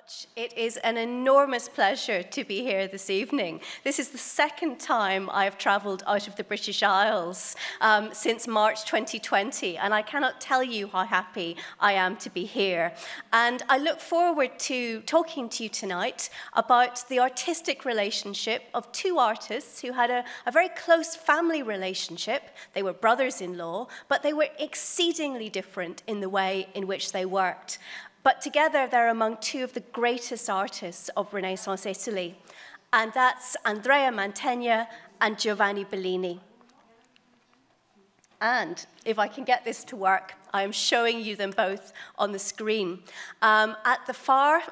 much. It is an enormous pleasure to be here this evening. This is the second time I have travelled out of the British Isles since March 2020, and I cannot tell you how happy I am to be here. And I look forward to talking to you tonight about the artistic relationship of two artists who had a very close family relationship. They were brothers-in-law, but they were exceedingly different in the way in which they worked. But together, they're among two of the greatest artists of Renaissance Italy, and that's Andrea Mantegna and Giovanni Bellini. And if I can get this to work, I am showing you them both on the screen. At the far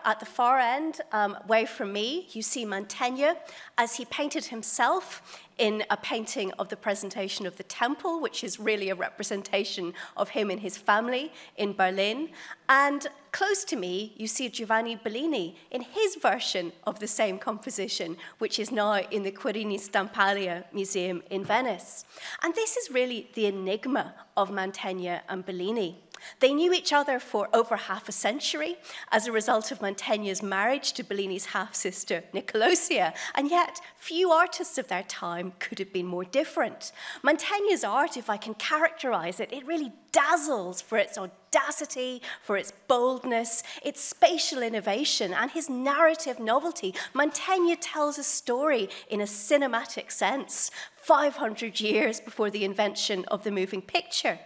end, away from me, you see Mantegna as he painted himself in a painting of the presentation of the temple, which is really a representation of him and his family in Berlin. And close to me, you see Giovanni Bellini in his version of the same composition, which is now in the Querini Stampalia Museum in Venice. And this is really the enigma of Mantegna and Bellini. They knew each other for over half a century as a result of Mantegna's marriage to Bellini's half-sister Nicolosia, and yet few artists of their time could have been more different. Mantegna's art, if I can characterize it, it really dazzles for its audacity, for its boldness, its spatial innovation, and his narrative novelty. Mantegna tells a story in a cinematic sense, 500 years before the invention of the moving picture.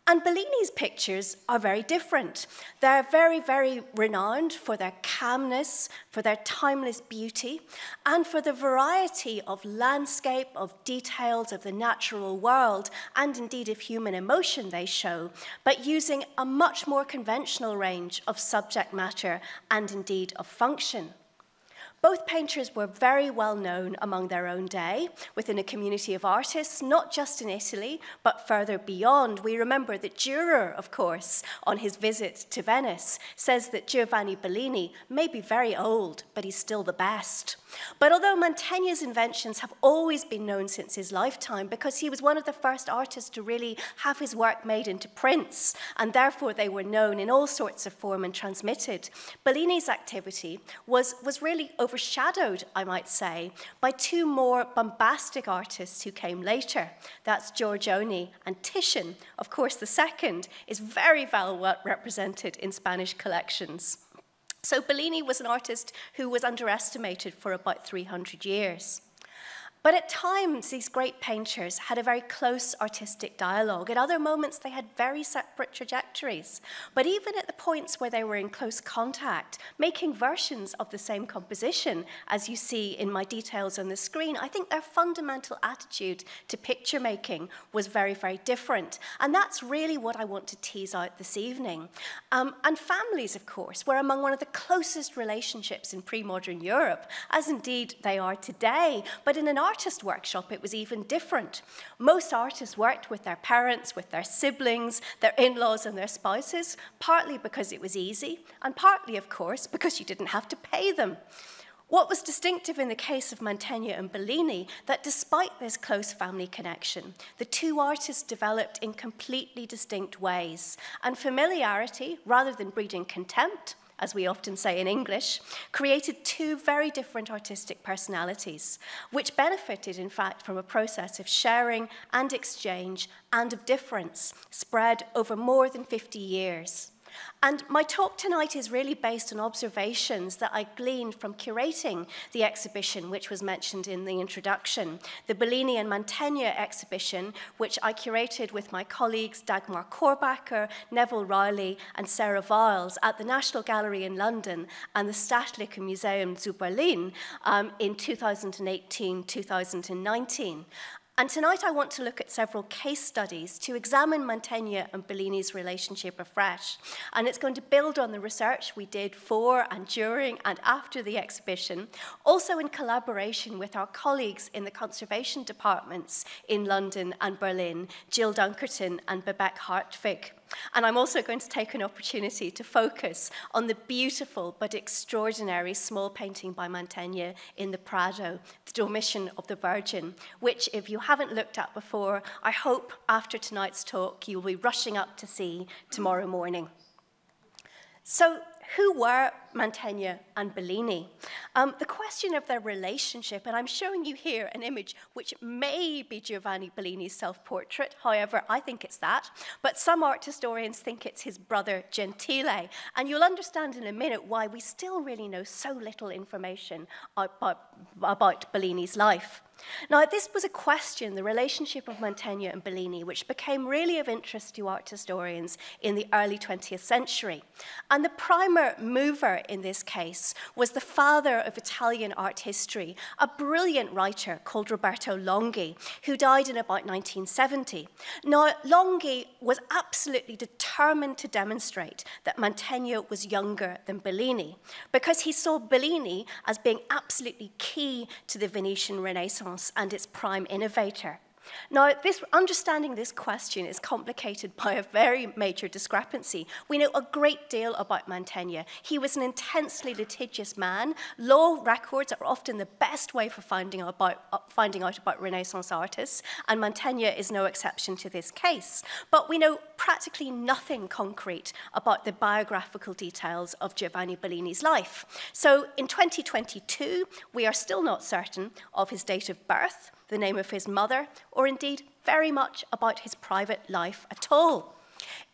And Bellini's pictures are very different. They're very, very renowned for their calmness, for their timeless beauty, and for the variety of landscape, of details of the natural world, and indeed of human emotion they show, but using a much more conventional range of subject matter and indeed of function. Both painters were very well known among their own day, within a community of artists, not just in Italy, but further beyond. We remember that Dürer, of course, on his visit to Venice, says that Giovanni Bellini may be very old, but he's still the best. But although Mantegna's inventions have always been known since his lifetime, because he was one of the first artists to really have his work made into prints, and therefore they were known in all sorts of form and transmitted, Bellini's activity was really overshadowed, I might say, by two more bombastic artists who came later. That's Giorgione and Titian. Of course, the second is very well represented in Spanish collections. So Bellini was an artist who was underestimated for about 300 years. But at times, these great painters had a very close artistic dialogue. At other moments, they had very separate trajectories. But even at the points where they were in close contact, making versions of the same composition, as you see in my details on the screen, I think their fundamental attitude to picture making was very, very different. And that's really what I want to tease out this evening. And families, of course, were among one of the closest relationships in pre-modern Europe, as indeed they are today. But in an artist workshop, it was even different. Most artists worked with their parents, with their siblings, their in-laws and their spouses, partly because it was easy, and partly, of course, because you didn't have to pay them. What was distinctive in the case of Mantegna and Bellini, that despite this close family connection, the two artists developed in completely distinct ways, and familiarity, rather than breeding contempt, as we often say in English, created two very different artistic personalities, which benefited, in fact, from a process of sharing and exchange and of difference spread over more than 50 years. And my talk tonight is really based on observations that I gleaned from curating the exhibition, which was mentioned in the introduction, the Bellini and Mantegna exhibition, which I curated with my colleagues Dagmar Korbacher, Neville Rowley, and Sarah Viles at the National Gallery in London and the Staatliche Museum zu Berlin in 2018-2019. And tonight I want to look at several case studies to examine Mantegna and Bellini's relationship afresh. And it's going to build on the research we did for and during and after the exhibition, also in collaboration with our colleagues in the conservation departments in London and Berlin, Jill Dunkerton and Babette Hartwig. And I'm also going to take an opportunity to focus on the beautiful but extraordinary small painting by Mantegna in the Prado, the Dormition of the Virgin, which, if you haven't looked at before, I hope after tonight's talk you'll be rushing up to see tomorrow morning. So who were Mantegna and Bellini? The question of their relationship, and I'm showing you here an image which may be Giovanni Bellini's self-portrait, however, I think it's that, but some art historians think it's his brother Gentile, and you'll understand in a minute why we still really know so little information about Bellini's life. Now, this was a question, the relationship of Mantegna and Bellini, which became really of interest to art historians in the early 20th century. And the primer mover in this case was the father of Italian art history, a brilliant writer called Roberto Longhi, who died in about 1970. Now, Longhi was absolutely determined to demonstrate that Mantegna was younger than Bellini, because he saw Bellini as being absolutely key to the Venetian Renaissance and its prime innovator. Now, understanding this question is complicated by a very major discrepancy. We know a great deal about Mantegna. He was an intensely litigious man. Law records are often the best way for finding out about Renaissance artists, and Mantegna is no exception to this case. But we know practically nothing concrete about the biographical details of Giovanni Bellini's life. So in 2022, we are still not certain of his date of birth, the name of his mother, or indeed very much about his private life at all.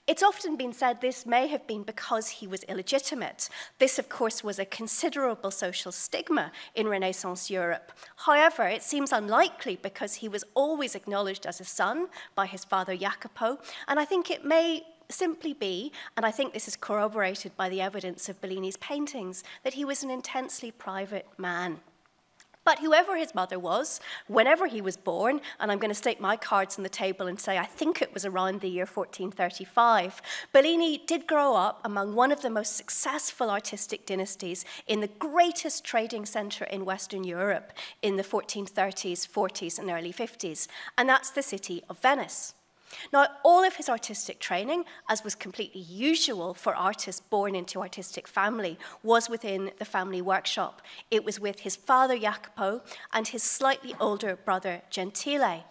It's often been said this may have been because he was illegitimate. This, of course, was a considerable social stigma in Renaissance Europe. However, it seems unlikely because he was always acknowledged as a son by his father Jacopo, and I think it may simply be, and I think this is corroborated by the evidence of Bellini's paintings, that he was an intensely private man. But whoever his mother was, whenever he was born, and I'm going to stake my cards on the table and say I think it was around the year 1435, Bellini did grow up among one of the most successful artistic dynasties in the greatest trading centre in Western Europe in the 1430s, 40s, and early 50s, and that's the city of Venice. Now, all of his artistic training, as was completely usual for artists born into artistic family, was within the family workshop. It was with his father, Jacopo, and his slightly older brother, Gentile.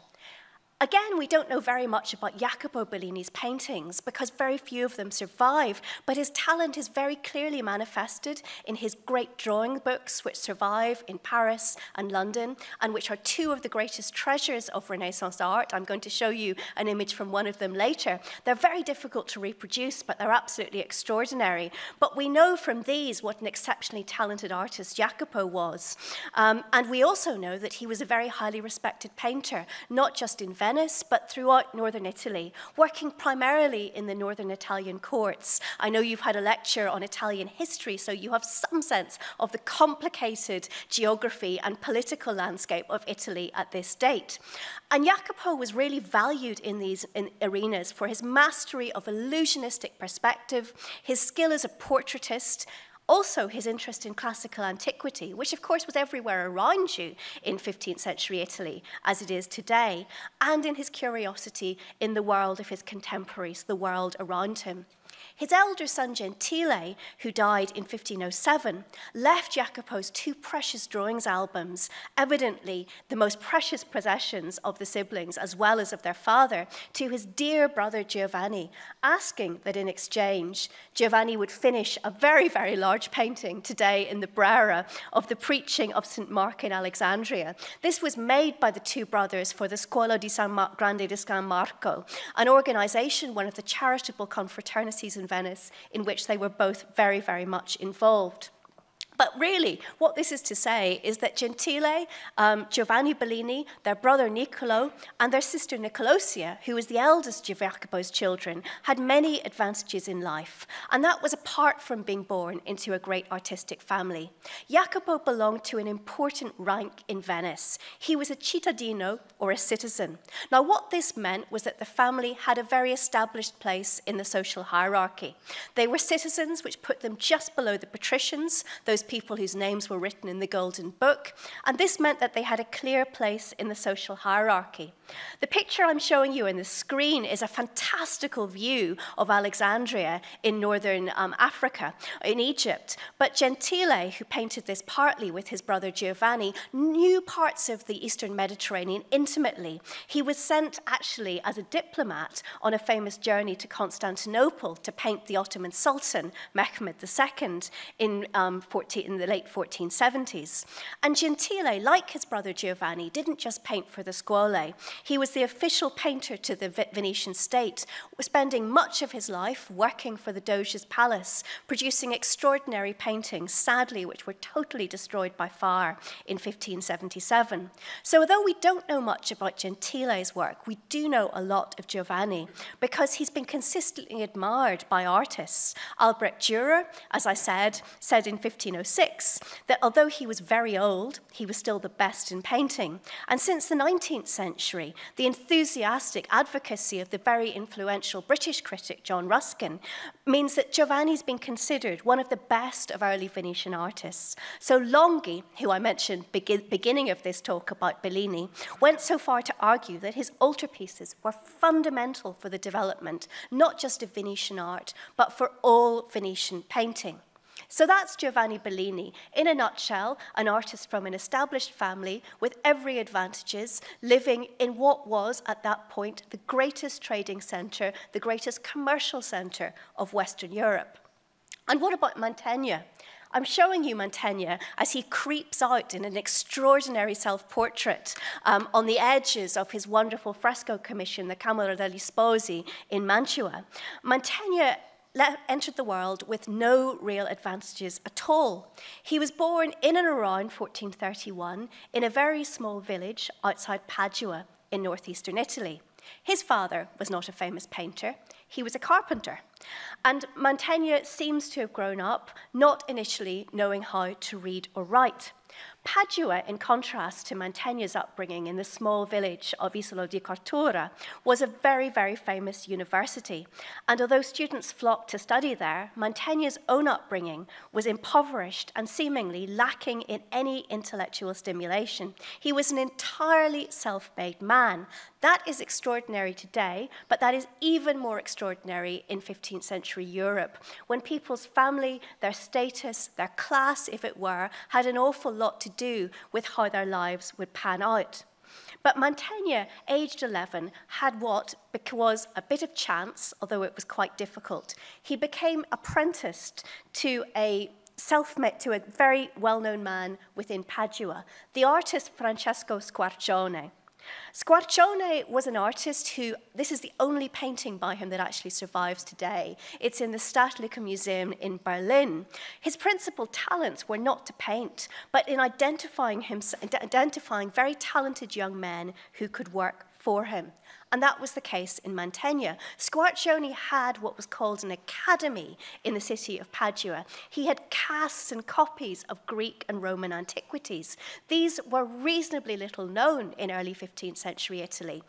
Again, we don't know very much about Jacopo Bellini's paintings because very few of them survive, but his talent is very clearly manifested in his great drawing books, which survive in Paris and London, and which are two of the greatest treasures of Renaissance art. I'm going to show you an image from one of them later. They're very difficult to reproduce, but they're absolutely extraordinary. But we know from these what an exceptionally talented artist Jacopo was. And we also know that he was a very highly respected painter, not just in Venice, but throughout northern Italy, working primarily in the northern Italian courts. I know you've had a lecture on Italian history, so you have some sense of the complicated geography and political landscape of Italy at this date. And Jacopo was really valued in these arenas for his mastery of illusionistic perspective, his skill as a portraitist, also his interest in classical antiquity, which of course was everywhere around you in 15th century Italy, as it is today, and in his curiosity in the world of his contemporaries, the world around him. His elder son Gentile, who died in 1507, left Jacopo's two precious drawings albums, evidently the most precious possessions of the siblings as well as of their father, to his dear brother Giovanni, asking that in exchange Giovanni would finish a very, very large painting today in the Brera of the preaching of St. Mark in Alexandria. This was made by the two brothers for the Scuola di San Grande di San Marco, an organization, one of the charitable confraternities in Venice, in which they were both very, very much involved. But really, what this is to say is that Gentile, Giovanni Bellini, their brother Niccolo, and their sister Nicolosia, who was the eldest of Jacopo's children, had many advantages in life, and that was apart from being born into a great artistic family. Jacopo belonged to an important rank in Venice. He was a cittadino, or a citizen. Now, what this meant was that the family had a very established place in the social hierarchy. They were citizens, which put them just below the patricians, those people whose names were written in the Golden Book, and this meant that they had a clear place in the social hierarchy. The picture I'm showing you on the screen is a fantastical view of Alexandria in northern Africa, in Egypt. But Gentile, who painted this partly with his brother Giovanni, knew parts of the Eastern Mediterranean intimately. He was sent actually as a diplomat on a famous journey to Constantinople to paint the Ottoman Sultan, Mehmed II, in the late 1470s. And Gentile, like his brother Giovanni, didn't just paint for the scuole. He was the official painter to the Venetian state, spending much of his life working for the Doge's palace, producing extraordinary paintings, sadly, which were totally destroyed by fire in 1577. So although we don't know much about Gentile's work, we do know a lot of Giovanni, because he's been consistently admired by artists. Albrecht Dürer, as I said in 1506, that although he was very old, he was still the best in painting. And since the 19th century, the enthusiastic advocacy of the very influential British critic John Ruskin means that Giovanni's been considered one of the best of early Venetian artists. So Longhi, who I mentioned beginning of this talk about Bellini, went so far to argue that his altarpieces were fundamental for the development, not just of Venetian art, but for all Venetian painting. So that's Giovanni Bellini, in a nutshell, an artist from an established family with every advantages, living in what was, at that point, the greatest trading centre, the greatest commercial centre of Western Europe. And what about Mantegna? I'm showing you Mantegna as he creeps out in an extraordinary self-portrait on the edges of his wonderful fresco commission, the Camera degli Sposi in Mantua. Mantegna entered the world with no real advantages at all. He was born in and around 1431 in a very small village outside Padua in northeastern Italy. His father was not a famous painter, he was a carpenter. And Mantegna seems to have grown up not initially knowing how to read or write. Padua, in contrast to Mantegna's upbringing in the small village of Isola di Cartura, was a very, very famous university. And although students flocked to study there, Mantegna's own upbringing was impoverished and seemingly lacking in any intellectual stimulation. He was an entirely self-made man. That is extraordinary today, but that is even more extraordinary in 15th century Europe, when people's family, their status, their class, if it were, had an awful lot to do with how their lives would pan out. But Mantegna, aged 11, had what was a bit of chance, although it was quite difficult. He became apprenticed to a very well-known man within Padua, the artist Francesco Squarcione. Squarcione was an artist who, this is the only painting by him that actually survives today. It's in the Staatliche Museum in Berlin. His principal talents were not to paint, but in identifying very talented young men who could work for him. And that was the case in Mantegna. Squarcione had what was called an academy in the city of Padua. He had casts and copies of Greek and Roman antiquities. These were reasonably little known in early 15th century Italy.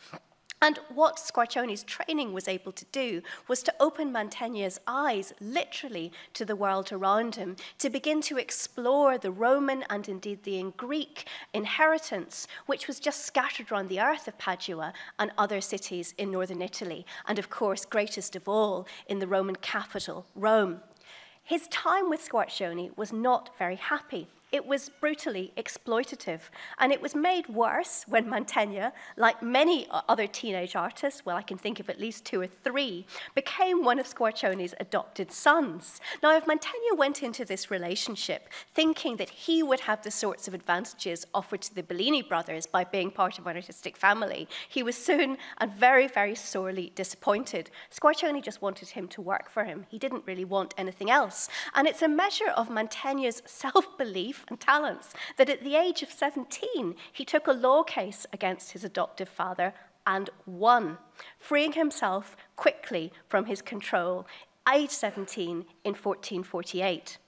And what Squarcione's training was able to do was to open Mantegna's eyes, literally, to the world around him, to begin to explore the Roman and indeed the Greek inheritance, which was just scattered around the earth of Padua and other cities in northern Italy, and of course, greatest of all, in the Roman capital, Rome. His time with Squarcione was not very happy. It was brutally exploitative, and it was made worse when Mantegna, like many other teenage artists, well, I can think of at least 2 or 3, became one of Squarcione's adopted sons. Now, if Mantegna went into this relationship thinking that he would have the sorts of advantages offered to the Bellini brothers by being part of an artistic family, he was soon and very, very sorely disappointed. Squarcione just wanted him to work for him. He didn't really want anything else. And it's a measure of Mantegna's self-belief and talents that at the age of 17, he took a law case against his adoptive father and won, freeing himself quickly from his control, age 17 in 1448.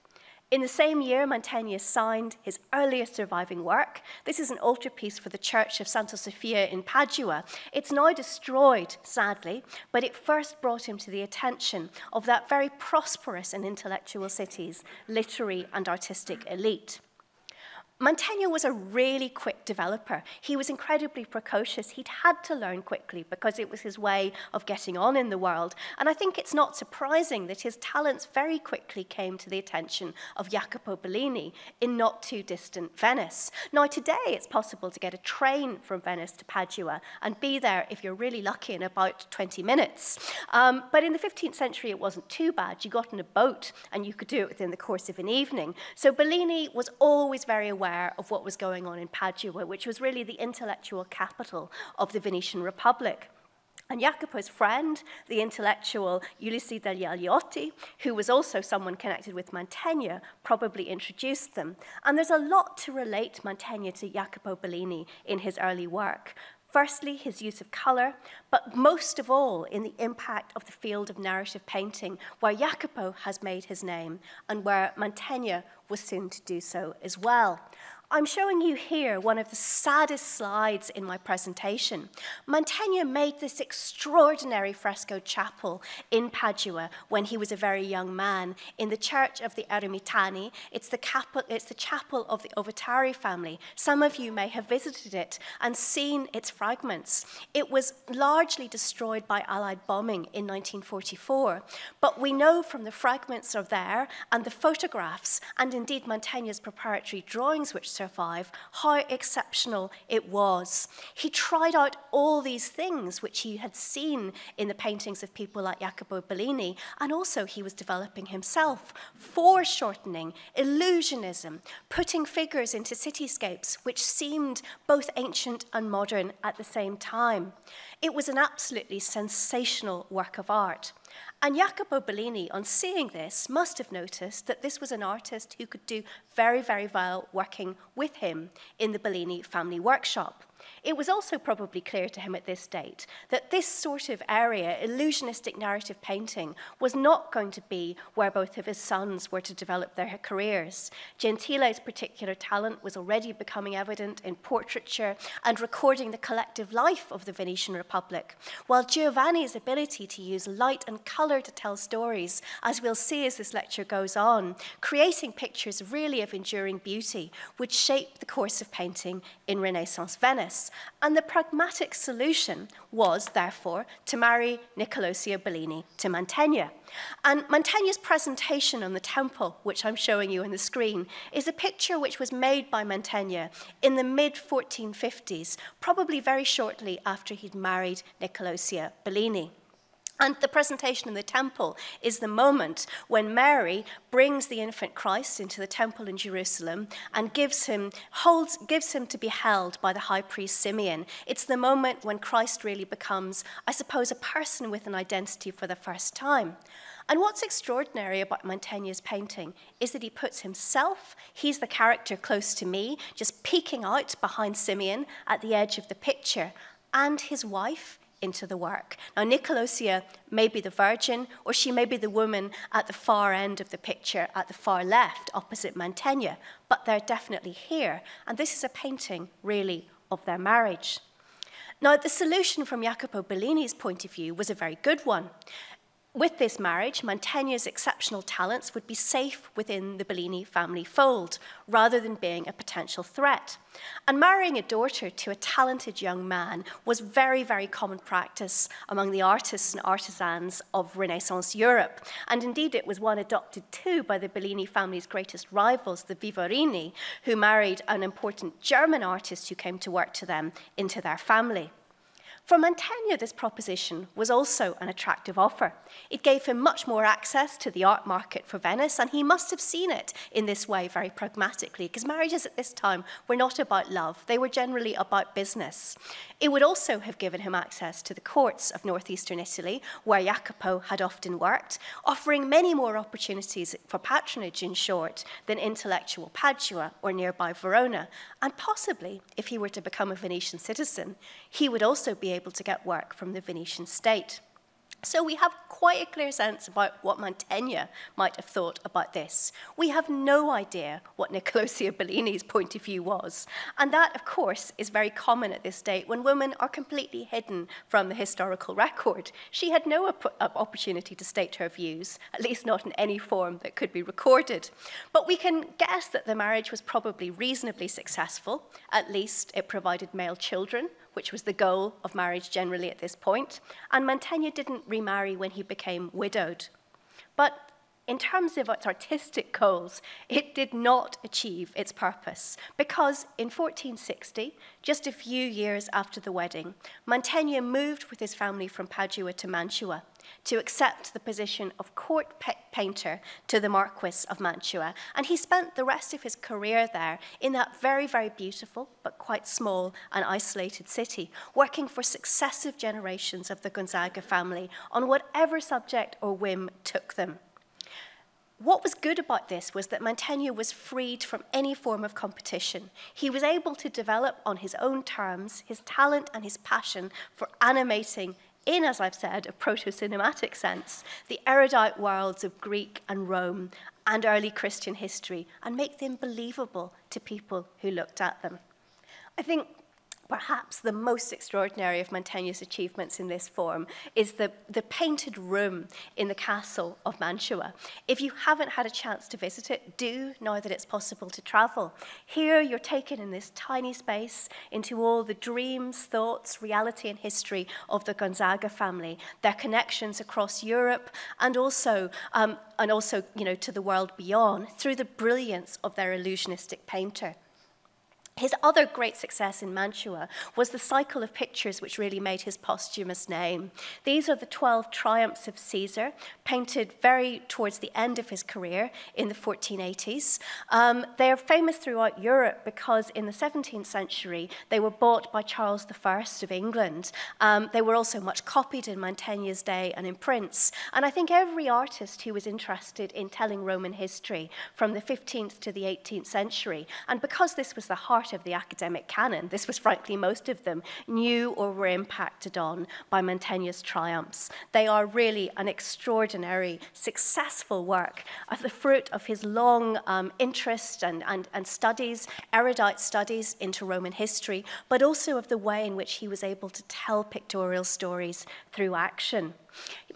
In the same year, Mantegna signed his earliest surviving work. This is an altarpiece for the Church of Santa Sofia in Padua. It's now destroyed, sadly, but it first brought him to the attention of that very prosperous and intellectual city's literary and artistic elite. Mantegna was a really quick developer. He was incredibly precocious. He'd had to learn quickly because it was his way of getting on in the world. And I think it's not surprising that his talents very quickly came to the attention of Jacopo Bellini in not too distant Venice. Now, today it's possible to get a train from Venice to Padua and be there, if you're really lucky, in about 20 minutes. But in the 15th century, it wasn't too bad. You got in a boat and you could do it within the course of an evening. So Bellini was always very aware of what was going on in Padua, which was really the intellectual capital of the Venetian Republic. And Jacopo's friend, the intellectual Ulisse degli Aliotti, who was also someone connected with Mantegna, probably introduced them. And there's a lot to relate Mantegna to Jacopo Bellini in his early work. Firstly, his use of colour, but most of all in the impact of the field of narrative painting, where Jacopo has made his name and where Mantegna was soon to do so as well. I'm showing you here one of the saddest slides in my presentation. Mantegna made this extraordinary fresco chapel in Padua when he was a very young man in the church of the Eremitani. It's the chapel of the Ovitari family. Some of you may have visited it and seen its fragments. It was largely destroyed by Allied bombing in 1944, but we know from the fragments are there and the photographs and indeed Mantegna's preparatory drawings which survive, how exceptional it was. He tried out all these things which he had seen in the paintings of people like Jacopo Bellini, and also he was developing himself, foreshortening, illusionism, putting figures into cityscapes which seemed both ancient and modern at the same time. It was an absolutely sensational work of art. And Jacopo Bellini, on seeing this, must have noticed that this was an artist who could do very, very well working with him in the Bellini family workshop. It was also probably clear to him at this date that this sort of area, illusionistic narrative painting, was not going to be where both of his sons were to develop their careers. Gentile's particular talent was already becoming evident in portraiture and recording the collective life of the Venetian Republic, while Giovanni's ability to use light and colour to tell stories, as we'll see as this lecture goes on, creating pictures really of enduring beauty, would shape the course of painting in Renaissance Venice. And the pragmatic solution was, therefore, to marry Niccolò Bellini to Mantegna. And Mantegna's presentation on the temple, which I'm showing you on the screen, is a picture which was made by Mantegna in the mid-1450s, probably very shortly after he'd married Niccolò Bellini. And the presentation in the temple is the moment when Mary brings the infant Christ into the temple in Jerusalem and gives him to be held by the high priest Simeon. It's the moment when Christ really becomes, I suppose, a person with an identity for the first time. And what's extraordinary about Mantegna's painting is that he puts himself, he's the character close to me, just peeking out behind Simeon at the edge of the picture, and his wife into the work. Now, Niccolò may be the Virgin, or she may be the woman at the far end of the picture, at the far left, opposite Mantegna, but they're definitely here, and this is a painting, really, of their marriage. Now, the solution from Jacopo Bellini's point of view was a very good one. With this marriage, Mantegna's exceptional talents would be safe within the Bellini family fold, rather than being a potential threat. And marrying a daughter to a talented young man was very, very common practice among the artists and artisans of Renaissance Europe. And indeed, it was one adopted too by the Bellini family's greatest rivals, the Vivarini, who married an important German artist who came to work to them into their family. For Mantegna, this proposition was also an attractive offer. It gave him much more access to the art market for Venice, and he must have seen it in this way very pragmatically, because marriages at this time were not about love. They were generally about business. It would also have given him access to the courts of northeastern Italy, where Jacopo had often worked, offering many more opportunities for patronage, in short, than intellectual Padua or nearby Verona. And possibly, if he were to become a Venetian citizen, he would also be able to get work from the Venetian state. So we have quite a clear sense about what Mantegna might have thought about this. We have no idea what Nicosia Bellini's point of view was. And that, of course, is very common at this date when women are completely hidden from the historical record. She had no opportunity to state her views, at least not in any form that could be recorded. But we can guess that the marriage was probably reasonably successful. At least it provided male children, which was the goal of marriage generally at this point, and Mantegna didn't remarry when he became widowed. But in terms of its artistic goals, it did not achieve its purpose, because in 1460, just a few years after the wedding, Mantegna moved with his family from Padua to Mantua to accept the position of court painter to the Marquis of Mantua, and he spent the rest of his career there in that very, very beautiful but quite small and isolated city, working for successive generations of the Gonzaga family on whatever subject or whim took them. What was good about this was that Mantegna was freed from any form of competition. He was able to develop on his own terms his talent and his passion for animating, in, as I've said, a proto-cinematic sense, the erudite worlds of Greek and Rome and early Christian history, and make them believable to people who looked at them. I think perhaps the most extraordinary of Mantegna's achievements in this form is the painted room in the castle of Mantua. If you haven't had a chance to visit it, do, now that it's possible to travel. Here you're taken in this tiny space into all the dreams, thoughts, reality and history of the Gonzaga family, their connections across Europe and also to the world beyond through the brilliance of their illusionistic painter. His other great success in Mantua was the cycle of pictures which really made his posthumous name. These are the 12 Triumphs of Caesar, painted very towards the end of his career in the 1480s. They are famous throughout Europe because in the 17th century, they were bought by Charles I of England. They were also much copied in Mantegna's day and in prints. And I think every artist who was interested in telling Roman history from the 15th to the 18th century, and because this was the heart of the academic canon, this was frankly most of them, knew or were impacted on by Mantegna's triumphs. They are really an extraordinary, successful work, the fruit of his long interest and studies, erudite studies into Roman history, but also of the way in which he was able to tell pictorial stories through action.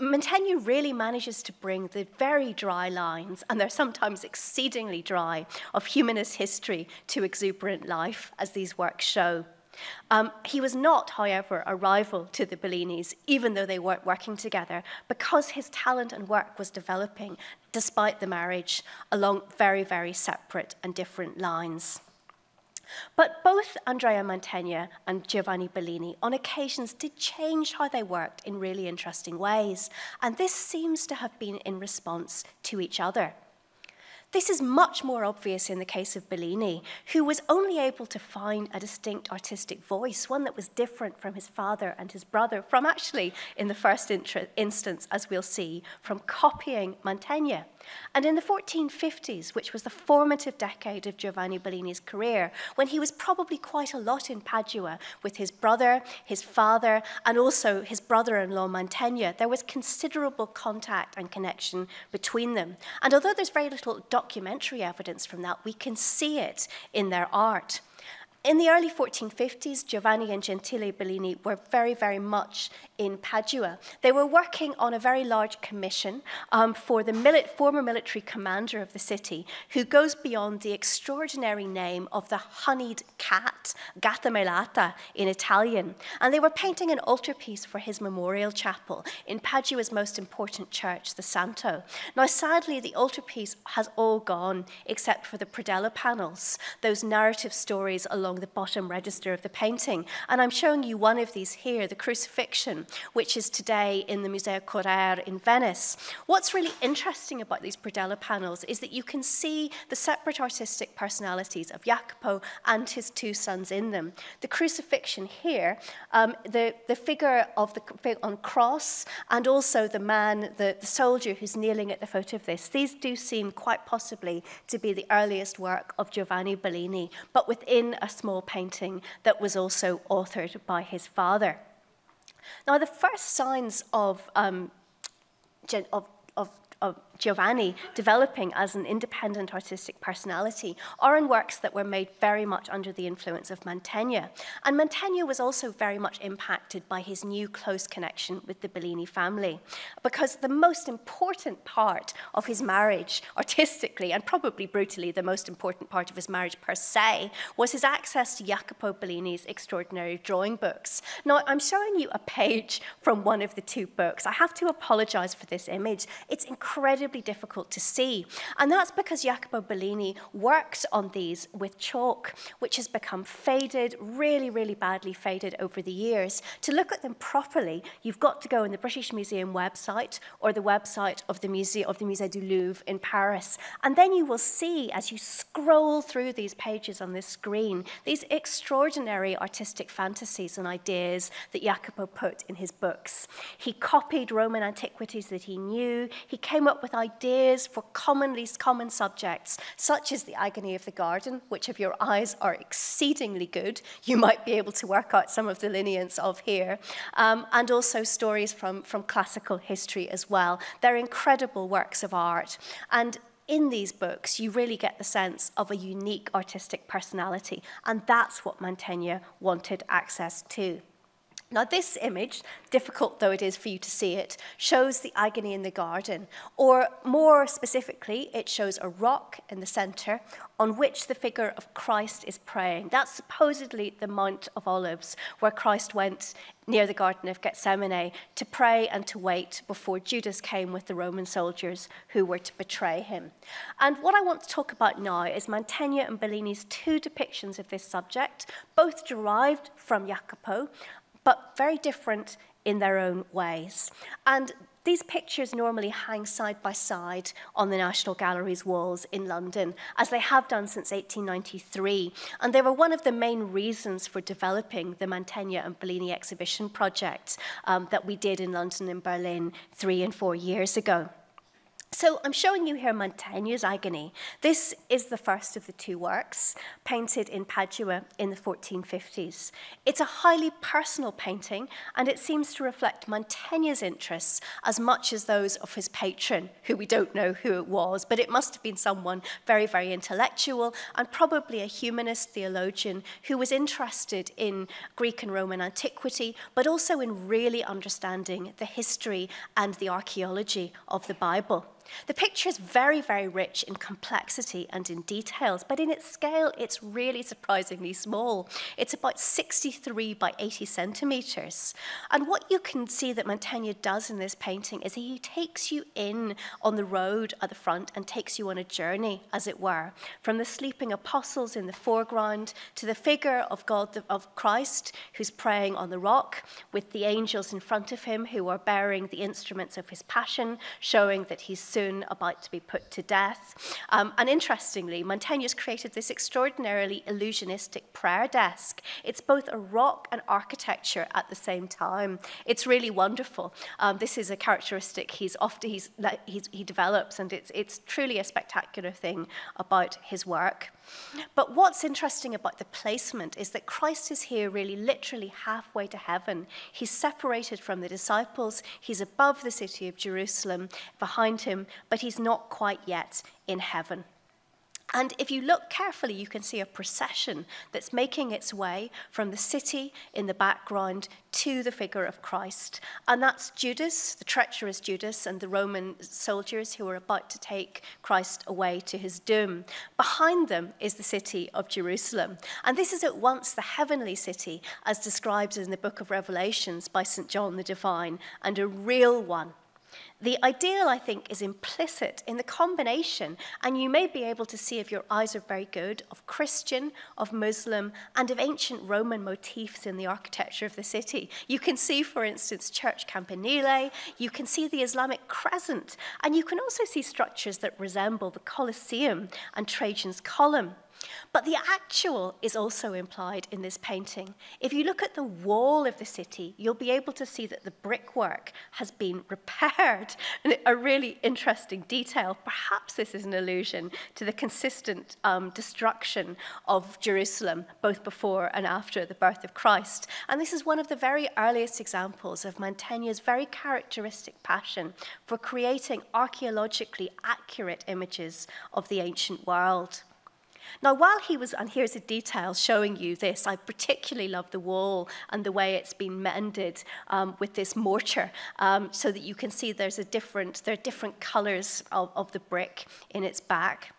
Mantegna really manages to bring the very dry lines, and they're sometimes exceedingly dry, of humanist history to exuberant life, as these works show. He was not, however, a rival to the Bellinis, even though they weren't working together, because his talent and work was developing, despite the marriage, along very, very separate and different lines. But both Andrea Mantegna and Giovanni Bellini on occasions did change how they worked in really interesting ways, and this seems to have been in response to each other. This is much more obvious in the case of Bellini, who was only able to find a distinct artistic voice, one that was different from his father and his brother, from actually, in the first instance, as we'll see, from copying Mantegna. And in the 1450s, which was the formative decade of Giovanni Bellini's career, when he was probably quite a lot in Padua with his brother, his father, and also his brother-in-law Mantegna, there was considerable contact and connection between them. And although there's very little documentary evidence from that, we can see it in their art. In the early 1450s, Giovanni and Gentile Bellini were very, very much in Padua. They were working on a very large commission for the former military commander of the city, who goes beyond the extraordinary name of the honeyed cat, gatta melata in Italian. And they were painting an altarpiece for his memorial chapel in Padua's most important church, the Santo. Now, sadly, the altarpiece has all gone except for the predella panels, those narrative stories along the bottom register of the painting. And I'm showing you one of these here, the crucifixion, which is today in the Museo Curator in Venice. What's really interesting about these predella panels is that you can see the separate artistic personalities of Jacopo and his two sons in them. The crucifixion here, the figure of on cross, and also the man, the soldier who's kneeling at the foot of this. These do seem quite possibly to be the earliest work of Giovanni Bellini, but within a small painting that was also authored by his father. Now, the first signs of Giovanni developing as an independent artistic personality are in works that were made very much under the influence of Mantegna. And Mantegna was also very much impacted by his new close connection with the Bellini family, because the most important part of his marriage, artistically, and probably brutally the most important part of his marriage per se, was his access to Jacopo Bellini's extraordinary drawing books. Now, I'm showing you a page from one of the two books. I have to apologize for this image. It's incredibly difficult to see. And that's because Jacopo Bellini worked on these with chalk, which has become faded, really, really badly faded over the years. To look at them properly, you've got to go on the British Museum website or the website of the Musée du Louvre in Paris. And then you will see, as you scroll through these pages on this screen, these extraordinary artistic fantasies and ideas that Jacopo put in his books. He copied Roman antiquities that he knew. He came up with ideas for common subjects, such as the agony of the garden, which if your eyes are exceedingly good, you might be able to work out some of the lineaments of here, and also stories from classical history as well. They're incredible works of art. And in these books, you really get the sense of a unique artistic personality, and that's what Mantegna wanted access to. Now, this image, difficult though it is for you to see it, shows the agony in the garden, or more specifically, it shows a rock in the center on which the figure of Christ is praying. That's supposedly the Mount of Olives, where Christ went near the Garden of Gethsemane to pray and to wait before Judas came with the Roman soldiers who were to betray him. And what I want to talk about now is Mantegna and Bellini's two depictions of this subject, both derived from Jacopo, but very different in their own ways. And these pictures normally hang side by side on the National Gallery's walls in London, as they have done since 1893. And they were one of the main reasons for developing the Mantegna and Bellini exhibition project that we did in London and Berlin 3 and 4 years ago. So I'm showing you here Mantegna's Agony. This is the first of the two works, painted in Padua in the 1450s. It's a highly personal painting, and it seems to reflect Mantegna's interests as much as those of his patron, who we don't know who it was, but it must have been someone very, very intellectual, and probably a humanist theologian who was interested in Greek and Roman antiquity, but also in really understanding the history and the archaeology of the Bible. The picture is very, very rich in complexity and in details, but in its scale, it's really surprisingly small. It's about 63 by 80 centimeters. And what you can see that Mantegna does in this painting is he takes you in on the road at the front and takes you on a journey, as it were, from the sleeping apostles in the foreground to the figure of God, of Christ, who's praying on the rock, with the angels in front of him who are bearing the instruments of his passion, showing that he's soon about to be put to death. And interestingly, Mantegna's created this extraordinarily illusionistic prayer desk. It's both a rock and architecture at the same time. It's really wonderful. This is a characteristic he develops, and it's truly a spectacular thing about his work. But what's interesting about the placement is that Christ is here really literally halfway to heaven. He's separated from the disciples. He's above the city of Jerusalem behind him, but he's not quite yet in heaven. And if you look carefully, you can see a procession that's making its way from the city in the background to the figure of Christ. And that's Judas, the treacherous Judas, and the Roman soldiers who are about to take Christ away to his doom. Behind them is the city of Jerusalem. And this is at once the heavenly city, as described in the book of Revelations by St. John the Divine, and a real one. The ideal, I think, is implicit in the combination, and you may be able to see if your eyes are very good, of Christian, of Muslim, and of ancient Roman motifs in the architecture of the city. You can see, for instance, Church Campanile, you can see the Islamic crescent, and you can also see structures that resemble the Colosseum and Trajan's column. But the actual is also implied in this painting. If you look at the wall of the city, you'll be able to see that the brickwork has been repaired. And a really interesting detail. Perhaps this is an allusion to the consistent destruction of Jerusalem, both before and after the birth of Christ. And this is one of the very earliest examples of Mantegna's very characteristic passion for creating archaeologically accurate images of the ancient world. Now, while he was, and here's a detail showing you this, I particularly love the wall and the way it's been mended with this mortar, so that you can see there are different colors of the brick in its back.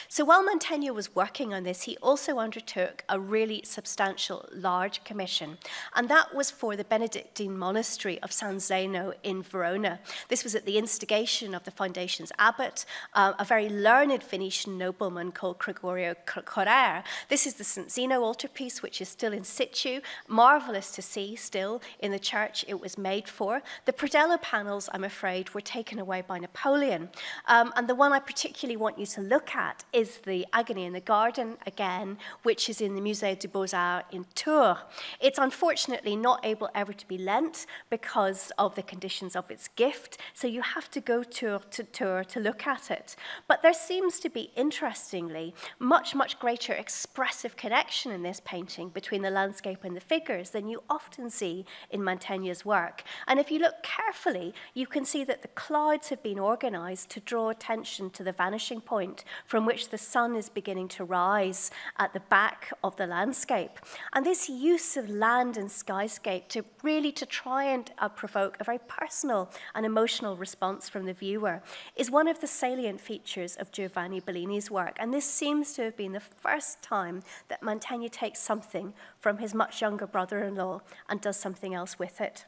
So while Mantegna was working on this, he also undertook a really substantial, large commission, and that was for the Benedictine monastery of San Zeno in Verona. This was at the instigation of the Fundation's abbot, a very learned Venetian nobleman called Gregorio Correr. This is the St. Zeno altarpiece, which is still in situ, marvelous to see still in the church it was made for. The predella panels, I'm afraid, were taken away by Napoleon, and the one I particularly want you to look at is the Agony in the Garden, again, which is in the Museo des Beaux-Arts in Tours. It's unfortunately not able ever to be lent because of the conditions of its gift, so you have to go to Tours to look at it. But there seems to be, interestingly, much greater expressive connection in this painting between the landscape and the figures than you often see in Mantegna's work. And if you look carefully, you can see that the clouds have been organized to draw attention to the vanishing point from which the sun is beginning to rise at the back of the landscape. And this use of land and skyscape to try and provoke a very personal and emotional response from the viewer is one of the salient features of Giovanni Bellini's work. And this seems to have been the first time that Mantegna takes something from his much younger brother-in-law and does something else with it.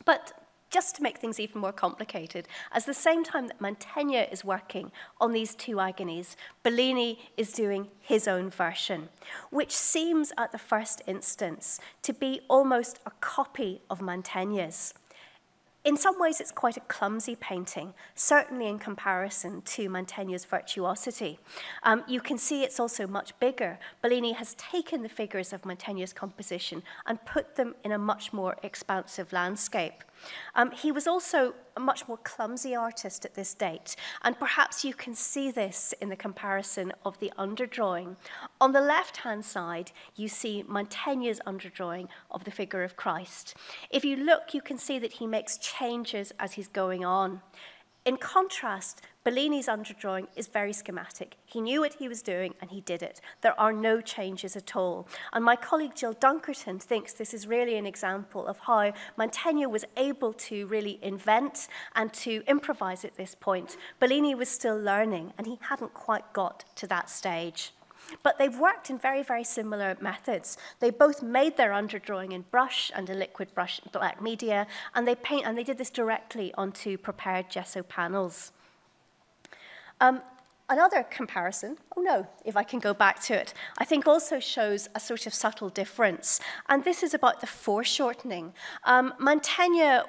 But just to make things even more complicated, at the same time that Mantegna is working on these two agonies, Bellini is doing his own version, which seems at the first instance to be almost a copy of Mantegna's. In some ways, it's quite a clumsy painting, certainly in comparison to Mantegna's virtuosity. You can see it's also much bigger. Bellini has taken the figures of Mantegna's composition and put them in a much more expansive landscape. He was also a much more clumsy artist at this date, and perhaps you can see this in the comparison of the underdrawing. On the left-hand side, you see Mantegna's underdrawing of the figure of Christ. If you look, you can see that he makes changes as he's going on. In contrast, Bellini's underdrawing is very schematic. He knew what he was doing and he did it. There are no changes at all. And my colleague Jill Dunkerton thinks this is really an example of how Mantegna was able to really invent and to improvise at this point. Bellini was still learning and he hadn't quite got to that stage. But they've worked in very similar methods. They both made their underdrawing in brush and a liquid brush black media, and they did this directly onto prepared gesso panels. Another comparison, if I can go back to it, I think also shows a sort of subtle difference. And this is about the foreshortening. Mantegna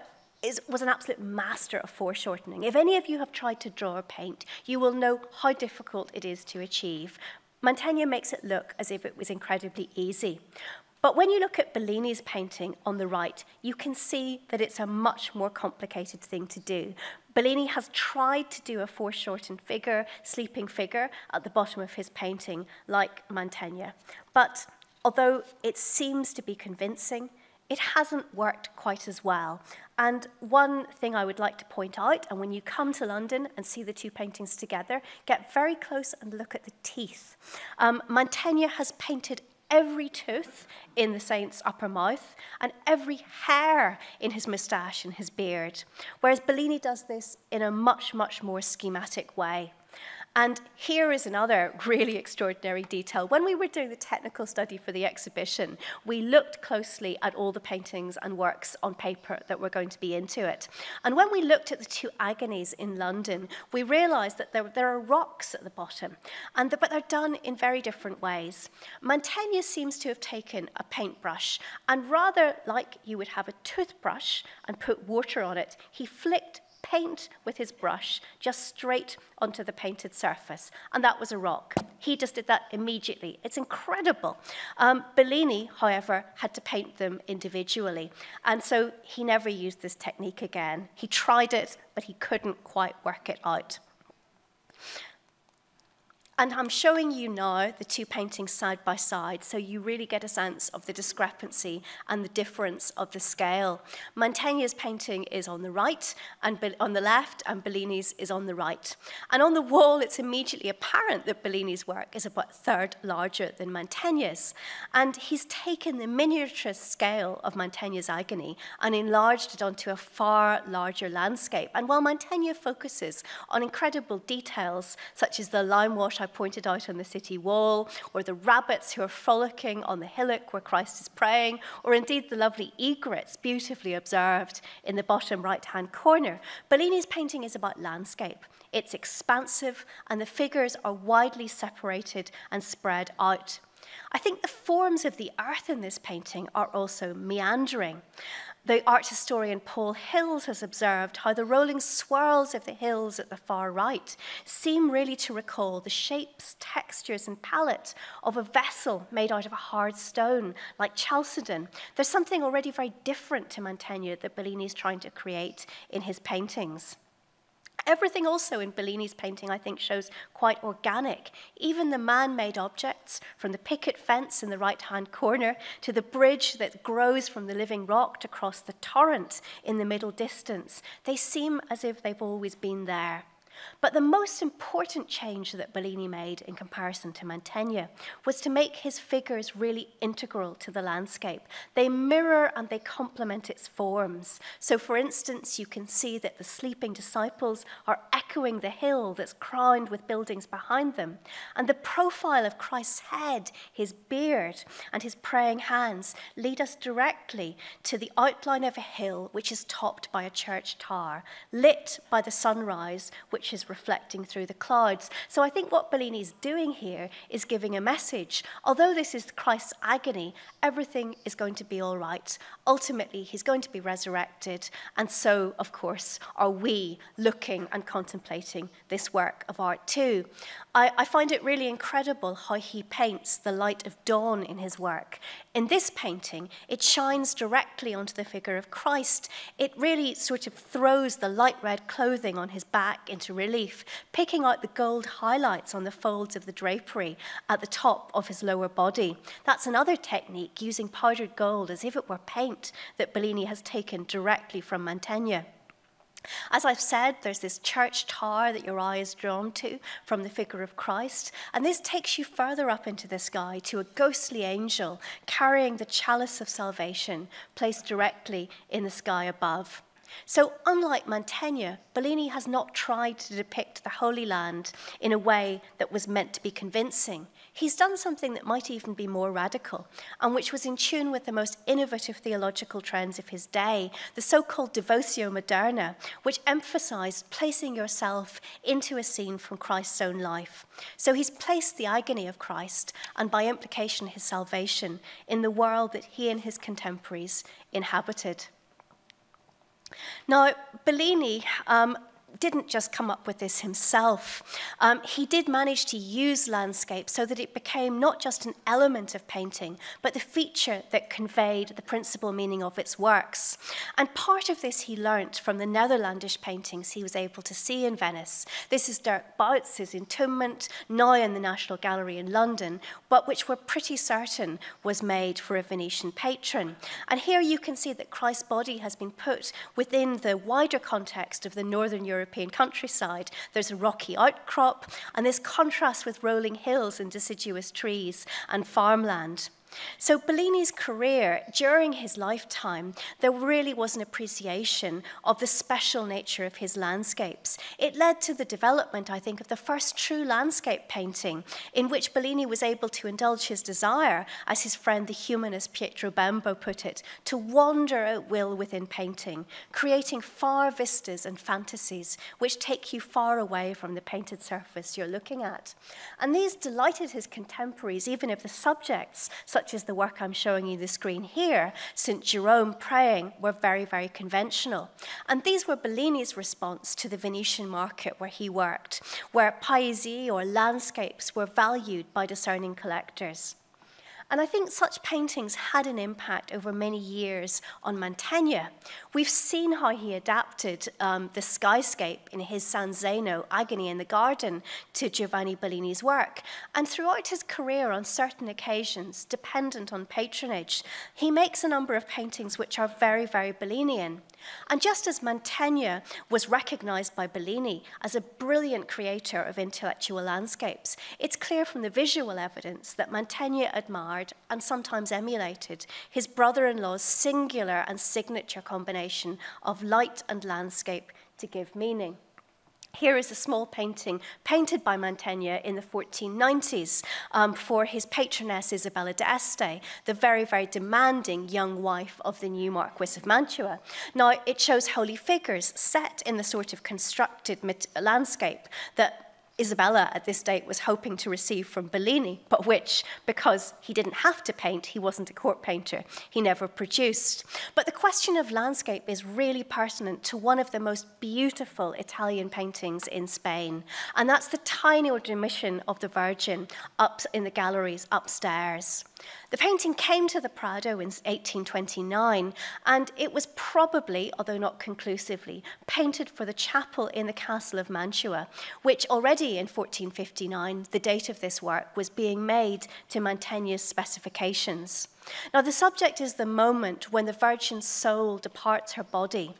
was an absolute master of foreshortening. If any of you have tried to draw or paint, you will know how difficult it is to achieve. Mantegna makes it look as if it was incredibly easy. But when you look at Bellini's painting on the right, you can see that it's a much more complicated thing to do. Bellini has tried to do a foreshortened figure, sleeping figure, at the bottom of his painting, like Mantegna. But although it seems to be convincing, it hasn't worked quite as well. And one thing I would like to point out, and when you come to London and see the two paintings together, get very close and look at the teeth. Mantegna has painted every tooth in the saint's upper mouth and every hair in his moustache and his beard, whereas Bellini does this in a much more schematic way. And here is another really extraordinary detail. When we were doing the technical study for the exhibition, we looked closely at all the paintings and works on paper that were going to be into it. And when we looked at the two agonies in London, we realized that there are rocks at the bottom, but they're done in very different ways. Mantegna seems to have taken a paintbrush, and rather like you would have a toothbrush and put water on it, he flicked paint with his brush just straight onto the painted surface, and that was a rock. He just did that immediately. It's incredible. Bellini, however, had to paint them individually, and so he never used this technique again. He tried it, but he couldn't quite work it out. And I'm showing you now the two paintings side by side, so you really get a sense of the discrepancy and the difference of the scale. Mantegna's painting is on the right, and on the left, and Bellini's is on the right. And on the wall, it's immediately apparent that Bellini's work is about a third larger than Mantegna's. And he's taken the miniaturist scale of Mantegna's agony and enlarged it onto a far larger landscape. And while Mantegna focuses on incredible details, such as the lime wash I pointed out on the city wall, or the rabbits who are frolicking on the hillock where Christ is praying, or indeed the lovely egrets beautifully observed in the bottom right-hand corner, Bellini's painting is about landscape. It's expansive, and the figures are widely separated and spread out. I think the forms of the earth in this painting are also meandering. The art historian Paul Hills has observed how the rolling swirls of the hills at the far right seem really to recall the shapes, textures, and palette of a vessel made out of a hard stone, like chalcedon. There's something already very different to Mantegna that Bellini's trying to create in his paintings. Everything also in Bellini's painting, I think, shows quite organic. Even the man-made objects, from the picket fence in the right-hand corner to the bridge that grows from the living rock to cross the torrent in the middle distance, they seem as if they've always been there. But the most important change that Bellini made in comparison to Mantegna was to make his figures really integral to the landscape. They mirror and they complement its forms. So for instance, you can see that the sleeping disciples are echoing the hill that's crowned with buildings behind them. And the profile of Christ's head, his beard, and his praying hands lead us directly to the outline of a hill which is topped by a church tower, lit by the sunrise, which is reflecting through the clouds. So I think what Bellini's doing here is giving a message. Although this is Christ's agony, everything is going to be all right. Ultimately, he's going to be resurrected. And so, of course, are we looking and contemplating this work of art too. I find it really incredible how he paints the light of dawn in his work. In this painting, it shines directly onto the figure of Christ. It really sort of throws the light red clothing on his back into relief, picking out the gold highlights on the folds of the drapery at the top of his lower body. That's another technique, using powdered gold as if it were paint, that Bellini has taken directly from Mantegna. As I've said, there's this church tower that your eye is drawn to from the figure of Christ, and this takes you further up into the sky to a ghostly angel carrying the chalice of salvation placed directly in the sky above. So unlike Mantegna, Bellini has not tried to depict the Holy Land in a way that was meant to be convincing. He's done something that might even be more radical, and which was in tune with the most innovative theological trends of his day, the so-called devotio moderna, which emphasized placing yourself into a scene from Christ's own life. So he's placed the agony of Christ, and by implication his salvation, in the world that he and his contemporaries inhabited. Now, Bellini didn't just come up with this himself. He did manage to use landscape so that it became not just an element of painting, but the feature that conveyed the principal meaning of its works. And part of this he learnt from the Netherlandish paintings he was able to see in Venice. This is Dirk Bouts' entombment, now in the National Gallery in London, but which we're pretty certain was made for a Venetian patron. And here you can see that Christ's body has been put within the wider context of the Northern European countryside. There's a rocky outcrop, and this contrasts with rolling hills and deciduous trees and farmland. So Bellini's career, during his lifetime, there really was an appreciation of the special nature of his landscapes. It led to the development, I think, of the first true landscape painting, in which Bellini was able to indulge his desire, as his friend the humanist Pietro Bembo put it, to wander at will within painting, creating far vistas and fantasies which take you far away from the painted surface you're looking at. And these delighted his contemporaries, even if the subjects, such such as the work I'm showing you the screen here, St. Jerome praying, were very, very conventional. And these were Bellini's response to the Venetian market where he worked, where paesi or landscapes were valued by discerning collectors. And I think such paintings had an impact over many years on Mantegna. We've seen how he adapted the skyscape in his San Zeno, Agony in the Garden, to Giovanni Bellini's work. And throughout his career, on certain occasions, dependent on patronage, he makes a number of paintings which are very, very Bellinian. And just as Mantegna was recognized by Bellini as a brilliant creator of intellectual landscapes, it's clear from the visual evidence that Mantegna admired and sometimes emulated his brother-in-law's singular and signature combination of light and landscape to give meaning. Here is a small painting painted by Mantegna in the 1490s for his patroness Isabella d'Este, the very, very demanding young wife of the new Marquis of Mantua. Now, it shows holy figures set in the sort of constructed landscape that Isabella at this date was hoping to receive from Bellini, but which, because he didn't have to paint, he wasn't a court painter, he never produced. But the question of landscape is really pertinent to one of the most beautiful Italian paintings in Spain, and that's the tiny Dormition of the Virgin up in the galleries upstairs. The painting came to the Prado in 1829, and it was probably, although not conclusively, painted for the chapel in the castle of Mantua, which already in 1459, the date of this work, was being made to Mantegna's specifications. Now, the subject is the moment when the Virgin's soul departs her body.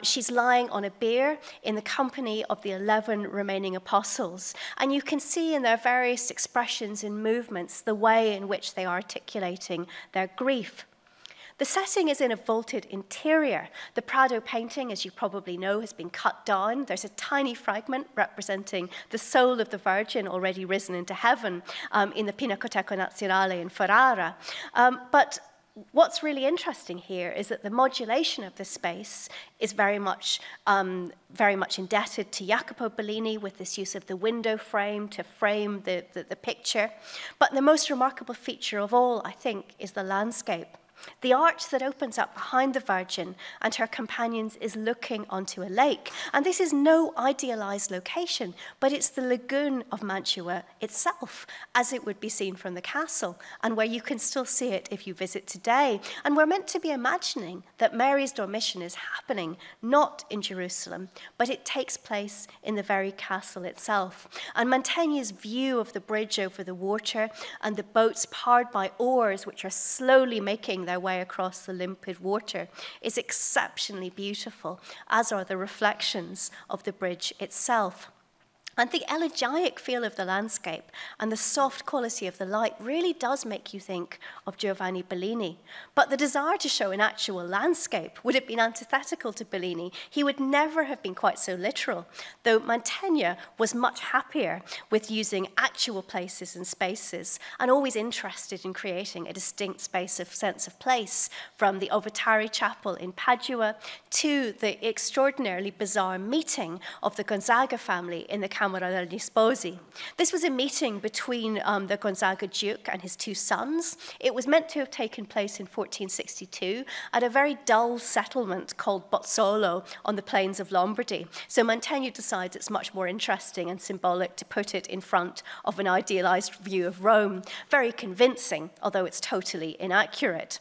She's lying on a bier in the company of the 11 remaining apostles, and you can see in their various expressions and movements the way in which they are articulating their grief. The setting is in a vaulted interior. The Prado painting, as you probably know, has been cut down. There's a tiny fragment representing the soul of the Virgin already risen into heaven in the Pinacoteca Nazionale in Ferrara. But what's really interesting here is that the modulation of the space is very much indebted to Jacopo Bellini with this use of the window frame to frame the picture. But the most remarkable feature of all, I think, is the landscape. The arch that opens up behind the Virgin and her companions is looking onto a lake. And this is no idealized location, but it's the lagoon of Mantua itself, as it would be seen from the castle, and where you can still see it if you visit today. And we're meant to be imagining that Mary's Dormition is happening not in Jerusalem, but it takes place in the very castle itself. And Mantegna's view of the bridge over the water and the boats powered by oars, which are slowly making their way across the limpid water, is exceptionally beautiful, as are the reflections of the bridge itself. And the elegiac feel of the landscape and the soft quality of the light really does make you think of Giovanni Bellini. But the desire to show an actual landscape would have been antithetical to Bellini. He would never have been quite so literal, though Mantegna was much happier with using actual places and spaces and always interested in creating a distinct sense of place, from the Ovitari Chapel in Padua to the extraordinarily bizarre meeting of the Gonzaga family in the Camera degli Sposi. This was a meeting between the Gonzaga Duke and his two sons. It was meant to have taken place in 1462 at a very dull settlement called Bozzolo on the plains of Lombardy. So Mantegna decides it's much more interesting and symbolic to put it in front of an idealized view of Rome. Very convincing, although it's totally inaccurate.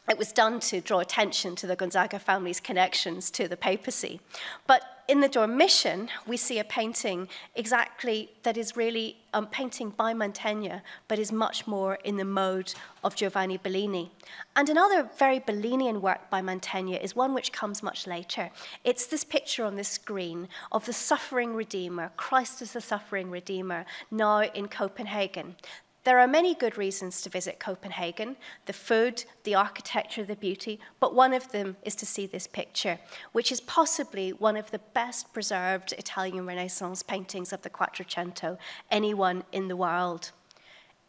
It was done to draw attention to the Gonzaga family's connections to the papacy. But in the Dormition, we see a painting exactly that is really painting by Mantegna, but is much more in the mode of Giovanni Bellini. And another very Bellinian work by Mantegna is one which comes much later. It's this picture on the screen of the suffering Redeemer, Christ as the suffering Redeemer, now in Copenhagen. There are many good reasons to visit Copenhagen: the food, the architecture, the beauty, but one of them is to see this picture, which is possibly one of the best preserved Italian Renaissance paintings of the Quattrocento, anyone in the world.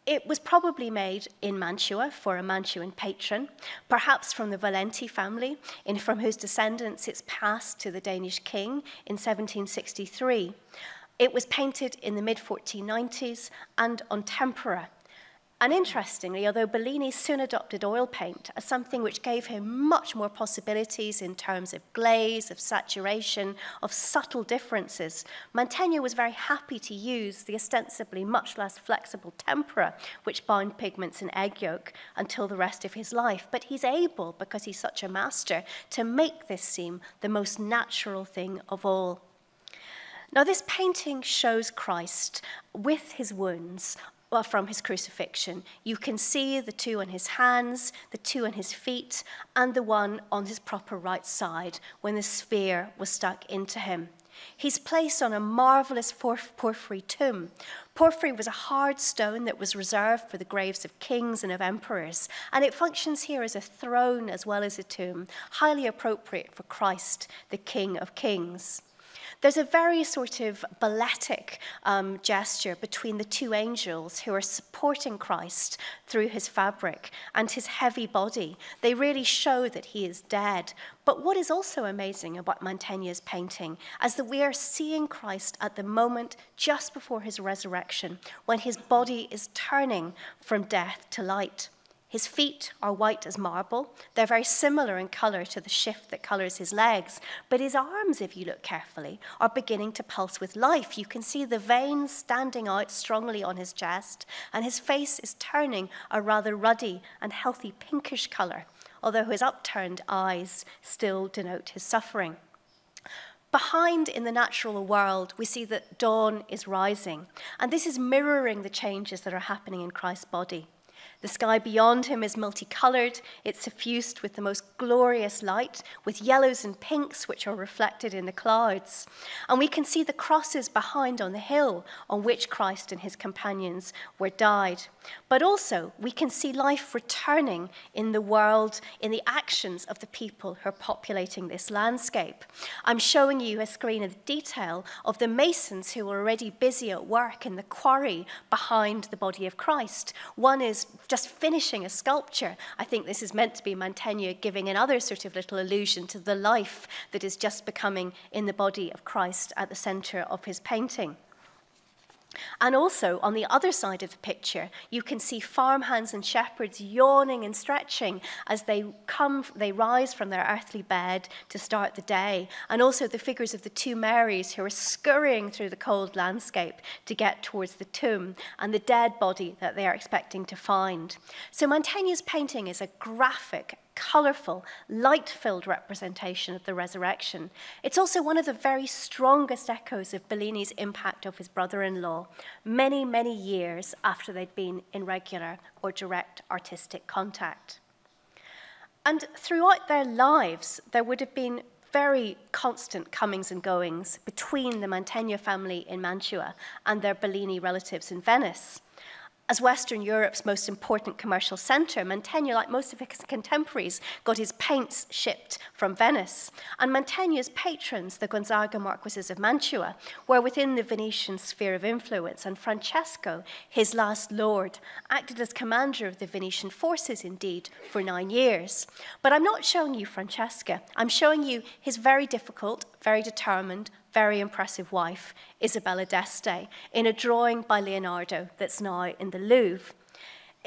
It was probably made in Mantua for a Mantuan patron, perhaps from the Valenti family, from whose descendants it's passed to the Danish king in 1763. It was painted in the mid-1490s and on tempera. And interestingly, although Bellini soon adopted oil paint as something which gave him much more possibilities in terms of glaze, of saturation, of subtle differences, Mantegna was very happy to use the ostensibly much less flexible tempera which bound pigments in egg yolk until the rest of his life. But he's able, because he's such a master, to make this seem the most natural thing of all. Now, this painting shows Christ with his wounds from his crucifixion. You can see the two on his hands, the two on his feet, and the one on his proper right side when the spear was stuck into him. He's placed on a marvelous porphyry tomb. Porphyry was a hard stone that was reserved for the graves of kings and of emperors, and it functions here as a throne as well as a tomb, highly appropriate for Christ, the King of Kings. There's a very sort of balletic gesture between the two angels who are supporting Christ through his fabric and his heavy body. They really show that he is dead. But what is also amazing about Mantegna's painting is that we are seeing Christ at the moment just before his resurrection, when his body is turning from death to light. His feet are white as marble. They're very similar in colour to the shift that colours his legs. But his arms, if you look carefully, are beginning to pulse with life. You can see the veins standing out strongly on his chest, and his face is turning a rather ruddy and healthy pinkish colour, although his upturned eyes still denote his suffering. Behind in the natural world, we see that dawn is rising, and this is mirroring the changes that are happening in Christ's body. The sky beyond him is multicolored. It's suffused with the most glorious light, with yellows and pinks which are reflected in the clouds. And we can see the crosses behind on the hill on which Christ and his companions were died. But also, we can see life returning in the world, in the actions of the people who are populating this landscape. I'm showing you a screen of detail of the masons who are already busy at work in the quarry behind the body of Christ. One is just finishing a sculpture. I think this is meant to be Mantegna giving another sort of little allusion to the life that is just becoming in the body of Christ at the center of his painting. And also, on the other side of the picture, you can see farmhands and shepherds yawning and stretching as they rise from their earthly bed to start the day. And also the figures of the two Marys who are scurrying through the cold landscape to get towards the tomb and the dead body that they are expecting to find. So Mantegna's painting is a graphic, colourful, light-filled representation of the resurrection. It's also one of the very strongest echoes of Bellini's impact of his brother-in-law, many, many years after they'd been in regular or direct artistic contact. And throughout their lives, there would have been very constant comings and goings between the Mantegna family in Mantua and their Bellini relatives in Venice. As Western Europe's most important commercial centre, Mantegna, like most of his contemporaries, got his paints shipped from Venice. And Mantegna's patrons, the Gonzaga Marquises of Mantua, were within the Venetian sphere of influence, and Francesco, his last lord, acted as commander of the Venetian forces, indeed, for 9 years. But I'm not showing you Francesca. I'm showing you his very difficult, very determined, very impressive wife, Isabella d'Este, in a drawing by Leonardo that's now in the Louvre.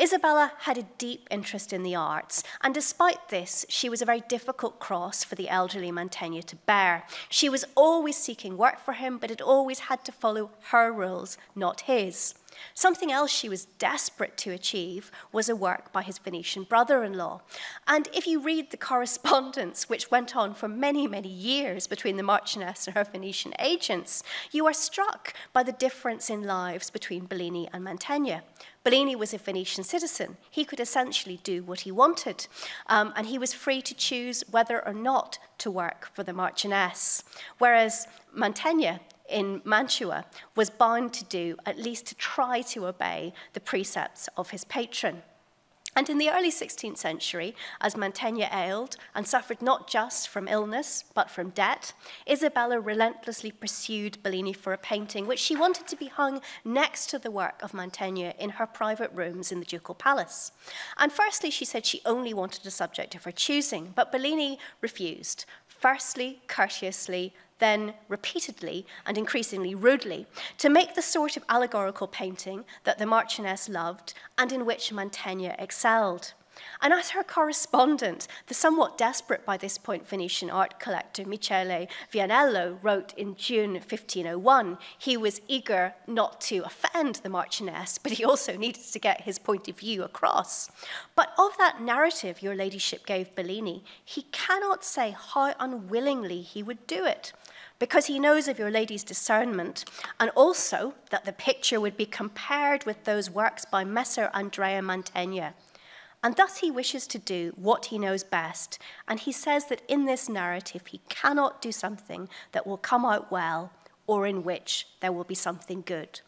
Isabella had a deep interest in the arts, and despite this, she was a very difficult cross for the elderly Mantegna to bear. She was always seeking work for him, but it always had to follow her rules, not his. Something else she was desperate to achieve was a work by his Venetian brother-in-law. And if you read the correspondence which went on for many, many years between the Marchioness and her Venetian agents, you are struck by the difference in lives between Bellini and Mantegna. Bellini was a Venetian citizen. He could essentially do what he wanted, and he was free to choose whether or not to work for the Marchioness, whereas Mantegna in Mantua was bound to do, at least to try to obey, the precepts of his patron. And in the early 16th century, as Mantegna ailed and suffered not just from illness, but from debt, Isabella relentlessly pursued Bellini for a painting which she wanted to be hung next to the work of Mantegna in her private rooms in the ducal palace. And firstly, she said she only wanted a subject of her choosing, but Bellini refused. firstly courteously, then repeatedly and increasingly rudely, to make the sort of allegorical painting that the Marchioness loved and in which Mantegna excelled. And as her correspondent, the somewhat desperate by this point Venetian art collector Michele Vianello wrote in June 1501, he was eager not to offend the Marchioness, but he also needed to get his point of view across. But of that narrative your ladyship gave Bellini, he cannot say how unwillingly he would do it, because he knows of your lady's discernment, and also that the picture would be compared with those works by Messer Andrea Mantegna. And thus he wishes to do what he knows best, and he says that in this narrative he cannot do something that will come out well or in which there will be something good.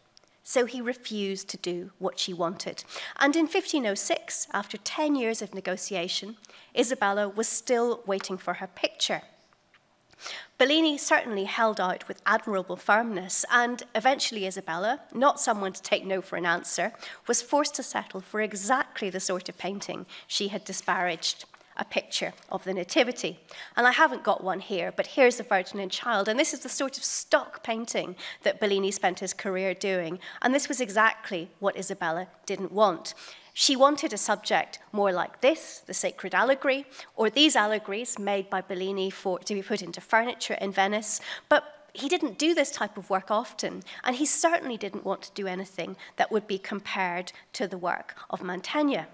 So he refused to do what she wanted. And in 1506, after 10 years of negotiation, Isabella was still waiting for her picture. Bellini certainly held out with admirable firmness, and eventually Isabella, not someone to take no for an answer, was forced to settle for exactly the sort of painting she had disparaged, a picture of the Nativity. And I haven't got one here, but here's the Virgin and Child, and this is the sort of stock painting that Bellini spent his career doing, and this was exactly what Isabella didn't want. She wanted a subject more like this, the Sacred Allegory, or these allegories made by Bellini to be put into furniture in Venice, but he didn't do this type of work often, and he certainly didn't want to do anything that would be compared to the work of Mantegna.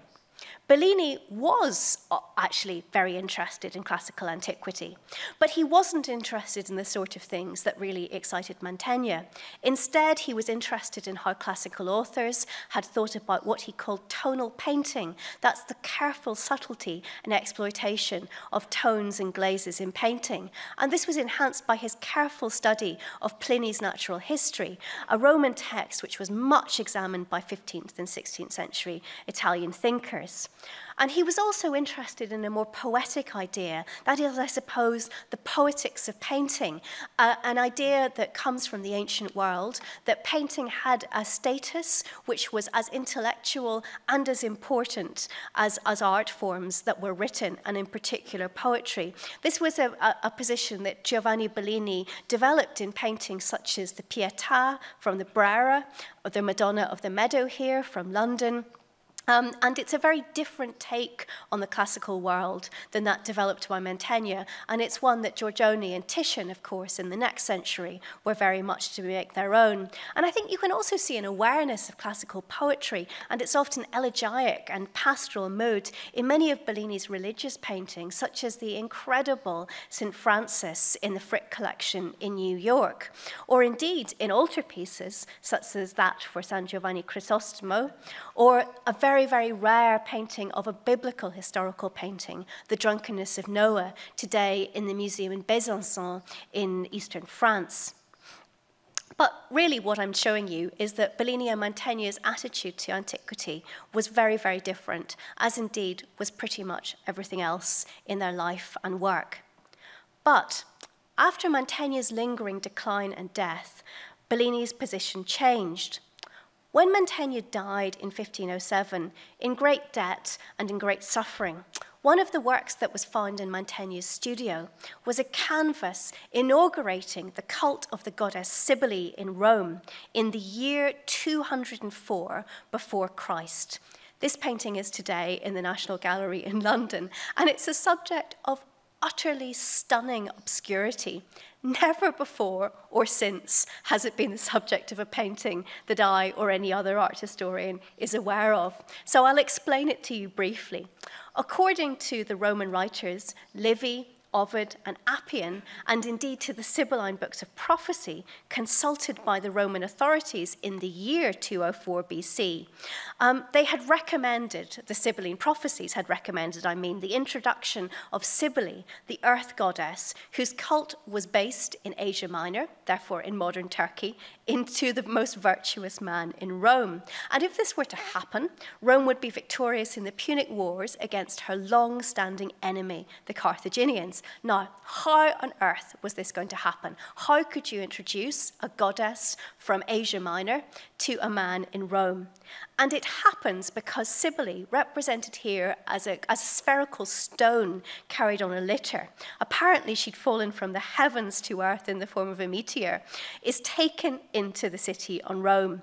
Bellini was actually very interested in classical antiquity, but he wasn't interested in the sort of things that really excited Mantegna. Instead, he was interested in how classical authors had thought about what he called tonal painting. That's the careful subtlety and exploitation of tones and glazes in painting. And this was enhanced by his careful study of Pliny's Natural History, a Roman text which was much examined by 15th and 16th century Italian thinkers. And he was also interested in a more poetic idea, that is, I suppose, the poetics of painting, an idea that comes from the ancient world, that painting had a status which was as intellectual and as important as art forms that were written, and in particular poetry. This was a position that Giovanni Bellini developed in paintings such as the Pietà from the Brera, or the Madonna of the Meadow here from London. And it's a very different take on the classical world than that developed by Mantegna, and it's one that Giorgione and Titian, of course, in the next century, were very much to make their own. And I think you can also see an awareness of classical poetry and its often elegiac and pastoral mood in many of Bellini's religious paintings, such as the incredible St. Francis in the Frick collection in New York, or indeed in altarpieces, such as that for San Giovanni Crisostomo, or a very, very rare painting of a biblical historical painting, The Drunkenness of Noah, today in the museum in Besançon in eastern France. But really what I'm showing you is that Bellini and Mantegna's attitude to antiquity was very, very different, as indeed was pretty much everything else in their life and work. But after Mantegna's lingering decline and death, Bellini's position changed. When Mantegna died in 1507, in great debt and in great suffering, one of the works that was found in Mantegna's studio was a canvas inaugurating the cult of the goddess Cybele in Rome in the year 204 before Christ. This painting is today in the National Gallery in London, and it's a subject of utterly stunning obscurity. Never before or since has it been the subject of a painting that I or any other art historian is aware of. So I'll explain it to you briefly. According to the Roman writers, Livy, Ovid, and Appian, and indeed to the Sibylline books of prophecy, consulted by the Roman authorities in the year 204 BC, they had recommended, the Sibylline prophecies had recommended, the introduction of Cybele, the earth goddess, whose cult was based in Asia Minor, therefore in modern Turkey, into the most virtuous man in Rome. And if this were to happen, Rome would be victorious in the Punic Wars against her long-standing enemy, the Carthaginians. paintings. Now, how on earth was this going to happen? How could you introduce a goddess from Asia Minor to a man in Rome? And it happens because Cybele, represented here as a spherical stone carried on a litter, apparently she'd fallen from the heavens to earth in the form of a meteor, is taken into the city on Rome.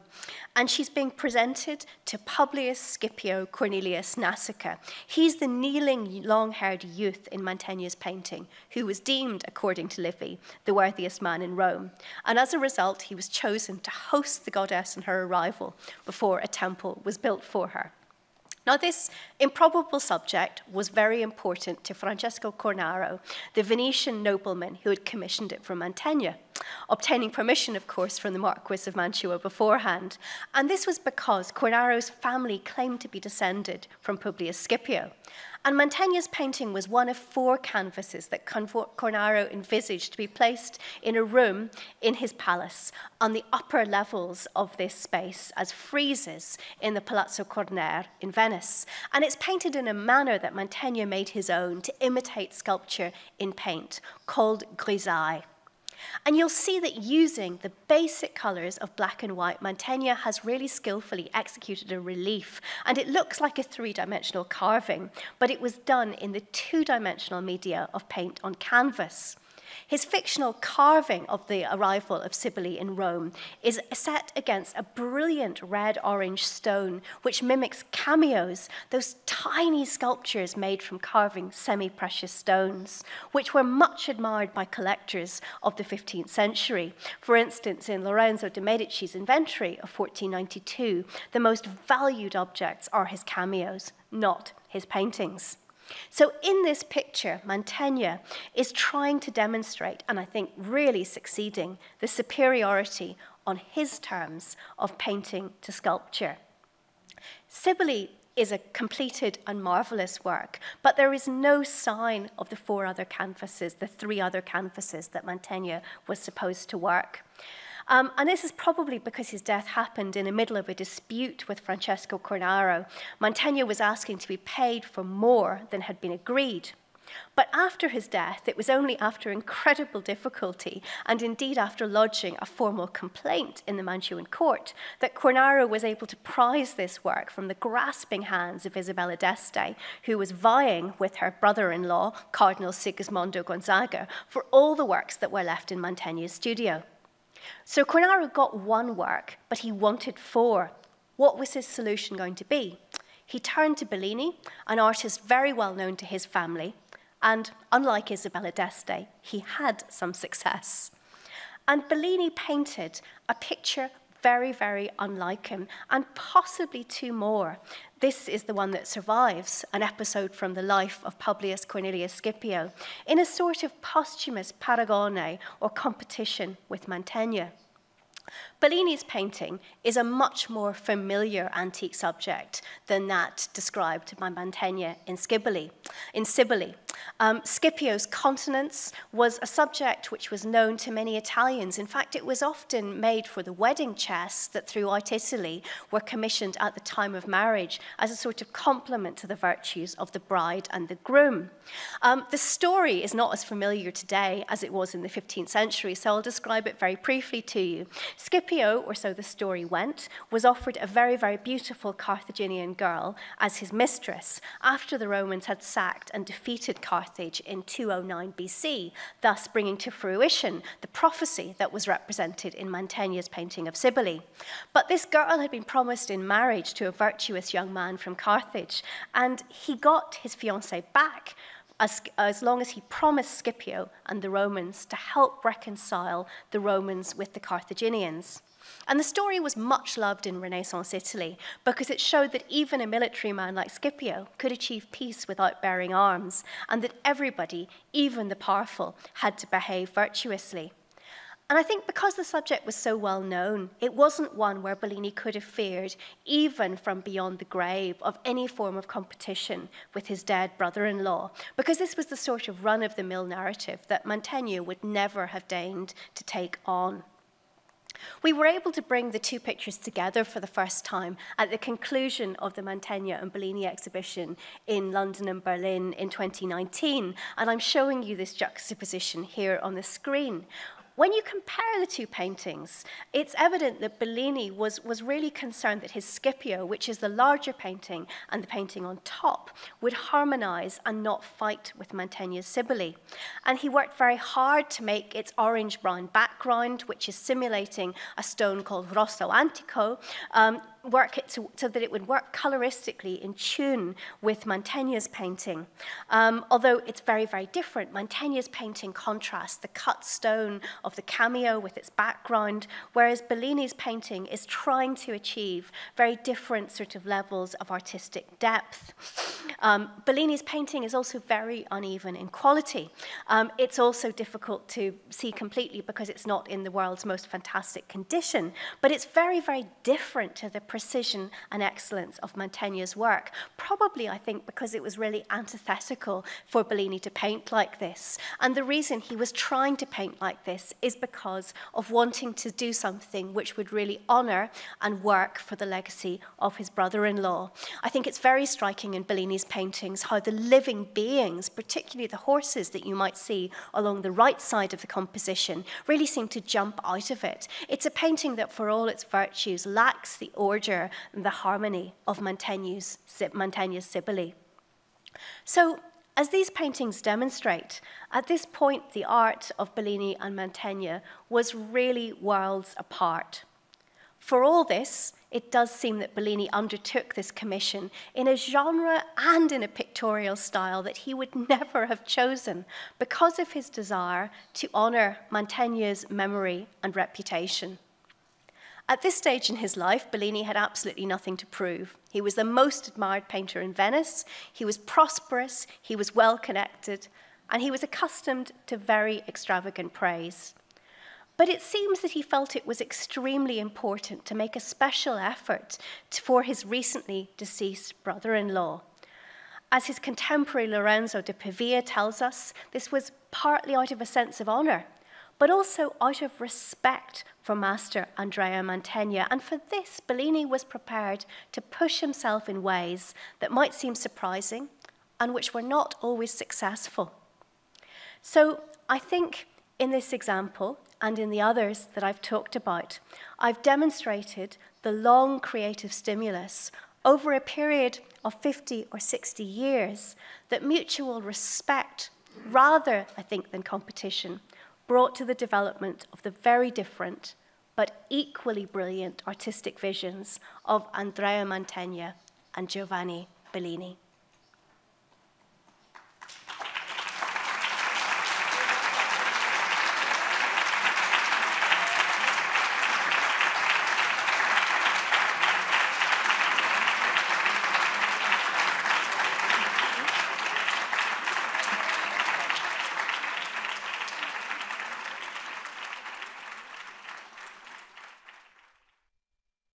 And she's being presented to Publius Scipio Cornelius Nasica. He's the kneeling, long-haired youth in Mantegna's painting, who was deemed, according to Livy, the worthiest man in Rome. And as a result, he was chosen to host the goddess on her arrival before a temple was built for her. Now, this improbable subject was very important to Francesco Cornaro, the Venetian nobleman who had commissioned it from Mantegna, obtaining permission, of course, from the Marquis of Mantua beforehand. And this was because Cornaro's family claimed to be descended from Publius Scipio. And Mantegna's painting was one of 4 canvases that Cornaro envisaged to be placed in a room in his palace on the upper levels of this space as friezes in the Palazzo Corner in Venice. And it's painted in a manner that Mantegna made his own to imitate sculpture in paint, called grisaille. And you'll see that using the basic colors of black and white, Mantegna has really skillfully executed a relief, and it looks like a 3-dimensional carving, but it was done in the 2-dimensional media of paint on canvas. His fictional carving of the arrival of Cybele in Rome is set against a brilliant red-orange stone, which mimics cameos, those tiny sculptures made from carving semi-precious stones, which were much admired by collectors of the 15th century. For instance, in Lorenzo de' Medici's inventory of 1492, the most valued objects are his cameos, not his paintings. So in this picture, Mantegna is trying to demonstrate, and I think really succeeding, the superiority on his terms of painting to sculpture. Cybele is a completed and marvelous work, but there is no sign of the 4 other canvases, the 3 other canvases that Mantegna was supposed to work. And this is probably because his death happened in the middle of a dispute with Francesco Cornaro. Mantegna was asking to be paid for more than had been agreed. But after his death, it was only after incredible difficulty, and indeed after lodging a formal complaint in the Mantuan court, that Cornaro was able to prize this work from the grasping hands of Isabella d'Este, who was vying with her brother-in-law, Cardinal Sigismondo Gonzaga, for all the works that were left in Mantegna's studio. So Cornaro got 1 work, but he wanted 4. What was his solution going to be? He turned to Bellini, an artist very well known to his family, and unlike Isabella d'Este, he had some success. And Bellini painted a picture very, very unlike him, and possibly 2 more. This is the one that survives, an episode from the life of Publius Cornelius Scipio, in a sort of posthumous paragone or competition with Mantegna. Bellini's painting is a much more familiar antique subject than that described by Mantegna in Cybele. Scipio's continence was a subject which was known to many Italians. In fact, it was often made for the wedding chests that throughout Italy were commissioned at the time of marriage as a sort of complement to the virtues of the bride and the groom. The story is not as familiar today as it was in the 15th century, so I'll describe it very briefly to you. Scipio, or so the story went, was offered a very, very beautiful Carthaginian girl as his mistress after the Romans had sacked and defeated Carthage in 209 BC, thus bringing to fruition the prophecy that was represented in Mantegna's painting of Cybele. But this girl had been promised in marriage to a virtuous young man from Carthage, and he got his fiancée back as long as he promised Scipio and the Romans to help reconcile the Romans with the Carthaginians. And the story was much loved in Renaissance Italy because it showed that even a military man like Scipio could achieve peace without bearing arms, and that everybody, even the powerful, had to behave virtuously. And I think because the subject was so well known, it wasn't one where Bellini could have feared, even from beyond the grave, of any form of competition with his dead brother-in-law, because this was the sort of run-of-the-mill narrative that Mantegna would never have deigned to take on. We were able to bring the two pictures together for the first time at the conclusion of the Mantegna and Bellini exhibition in London and Berlin in 2019, and I'm showing you this juxtaposition here on the screen. When you compare the two paintings, it's evident that Bellini was really concerned that his Scipio, which is the larger painting, and the painting on top, would harmonize and not fight with Mantegna's Cybele. And he worked very hard to make its orange-brown background, which is simulating a stone called rosso antico, work it so that it would work coloristically in tune with Mantegna's painting. Although it's very, very different, Mantegna's painting contrasts the cut stone of the cameo with its background, whereas Bellini's painting is trying to achieve very different sort of levels of artistic depth. Bellini's painting is also very uneven in quality. It's also difficult to see completely because it's not in the world's most fantastic condition, but it's very, very different to the precision and excellence of Mantegna's work, probably, I think, because it was really antithetical for Bellini to paint like this. And the reason he was trying to paint like this is because of wanting to do something which would really honor and work for the legacy of his brother-in-law. I think it's very striking in Bellini's paintings how the living beings, particularly the horses that you might see along the right side of the composition, really seem to jump out of it. It's a painting that, for all its virtues, lacks the order and the harmony of Mantegna's Cybele. So, as these paintings demonstrate, at this point the art of Bellini and Mantegna was really worlds apart. For all this, it does seem that Bellini undertook this commission in a genre and in a pictorial style that he would never have chosen because of his desire to honor Mantegna's memory and reputation. At this stage in his life, Bellini had absolutely nothing to prove. He was the most admired painter in Venice, he was prosperous, he was well-connected, and he was accustomed to very extravagant praise. But it seems that he felt it was extremely important to make a special effort for his recently deceased brother-in-law. As his contemporary Lorenzo de Pavia tells us, this was partly out of a sense of honor, but also out of respect for Master Andrea Mantegna. And for this, Bellini was prepared to push himself in ways that might seem surprising and which were not always successful. So I think in this example, and in the others that I've talked about, I've demonstrated the long creative stimulus over a period of 50 or 60 years that mutual respect, rather, I think, than competition, brought to the development of the very different but equally brilliant artistic visions of Andrea Mantegna and Giovanni Bellini.